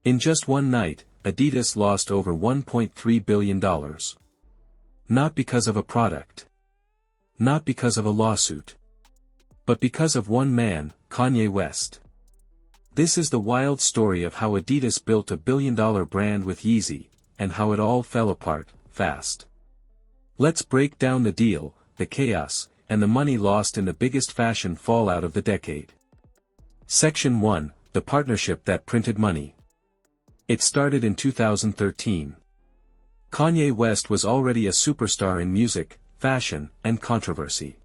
In just one night, Adidas lost over $1.3 billion. Not because of a product. Not because of a lawsuit. But because of one man, Kanye West. This is the wild story of how Adidas built a billion-dollar brand with Yeezy, and how it all fell apart, fast. Let's break down the deal, the chaos, and the money lost in the biggest fashion fallout of the decade. Section 1, the partnership that printed money. It started in 2013. Kanye West was already a superstar in music, fashion, and controversy.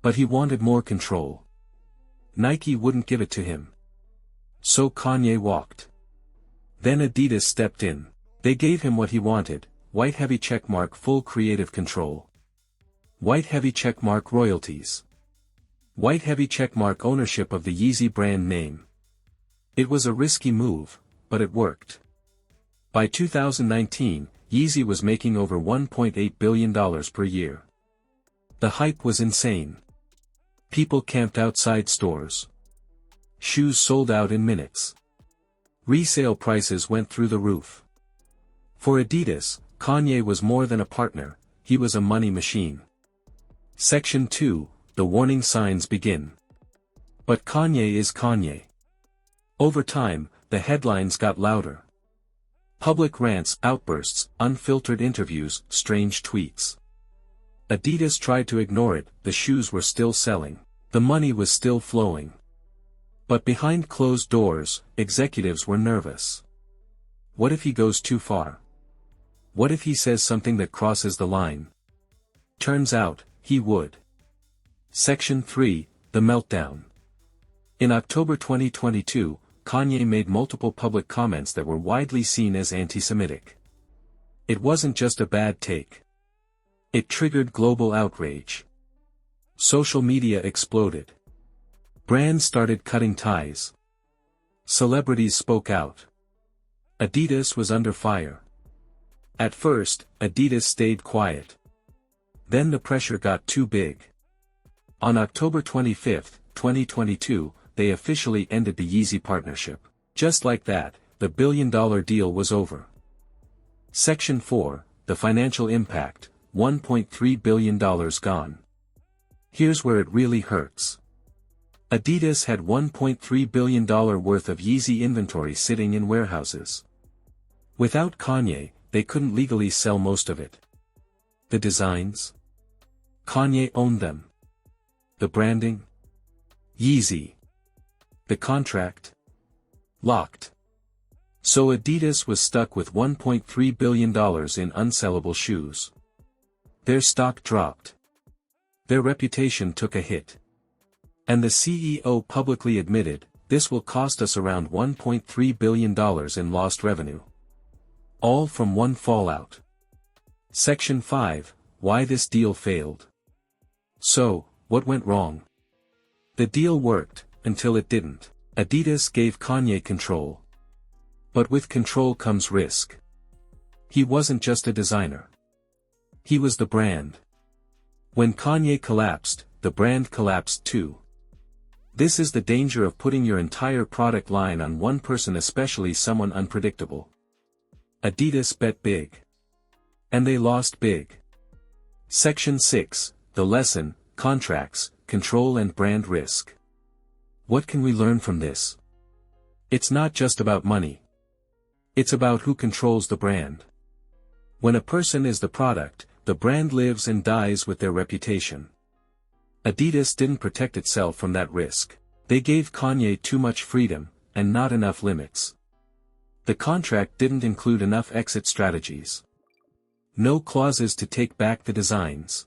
But he wanted more control. Nike wouldn't give it to him. So Kanye walked. Then Adidas stepped in. They gave him what he wanted: white heavy checkmark full creative control. White heavy checkmark royalties. White heavy checkmark ownership of the Yeezy brand name. It was a risky move, but it worked. By 2019, Yeezy was making over $1.8 billion per year. The hype was insane. People camped outside stores. Shoes sold out in minutes. Resale prices went through the roof. For Adidas, Kanye was more than a partner, he was a money machine. Section 2, the warning signs begin. But Kanye is Kanye. Over time, the headlines got louder. Public rants, outbursts, unfiltered interviews, strange tweets. Adidas tried to ignore it, the shoes were still selling. The money was still flowing. But behind closed doors, executives were nervous. What if he goes too far? What if he says something that crosses the line? Turns out, he would. Section 3, the meltdown. In October 2022, Kanye made multiple public comments that were widely seen as anti-Semitic. It wasn't just a bad take. It triggered global outrage. Social media exploded. Brands started cutting ties. Celebrities spoke out. Adidas was under fire. At first, Adidas stayed quiet. Then the pressure got too big. On October 25, 2022, they officially ended the Yeezy partnership. Just like that, the billion-dollar deal was over. Section 4, the financial impact, $1.3 billion gone. Here's where it really hurts. Adidas had $1.3 billion worth of Yeezy inventory sitting in warehouses. Without Kanye, they couldn't legally sell most of it. The designs? Kanye owned them. The branding? Yeezy. The contract? Locked. So Adidas was stuck with $1.3 billion in unsellable shoes. Their stock dropped. Their reputation took a hit. And the CEO publicly admitted, this will cost us around $1.3 billion in lost revenue. All from one fallout. Section 5, why this deal failed. So, what went wrong? The deal worked, until it didn't. Adidas gave Kanye control. But with control comes risk. He wasn't just a designer. He was the brand. When Kanye collapsed, the brand collapsed too. This is the danger of putting your entire product line on one person, especially someone unpredictable. Adidas bet big. And they lost big. Section 6, the lesson, contracts, control and brand risk. What can we learn from this? It's not just about money. It's about who controls the brand. When a person is the product, the brand lives and dies with their reputation. Adidas didn't protect itself from that risk. They gave Kanye too much freedom, and not enough limits. The contract didn't include enough exit strategies. No clauses to take back the designs.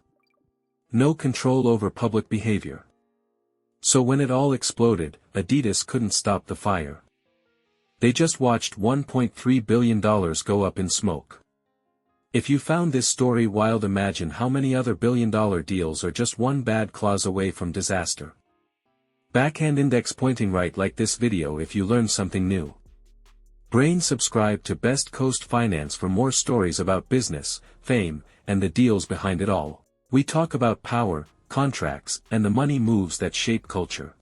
No control over public behavior. So when it all exploded, Adidas couldn't stop the fire. They just watched $1.3 billion go up in smoke. If you found this story wild, imagine how many other billion-dollar deals are just one bad clause away from disaster. Backhand index pointing right, like this video if you learned something new. Brain subscribe to Best Coast Finance for more stories about business, fame, and the deals behind it all. We talk about power, contracts, and the money moves that shape culture.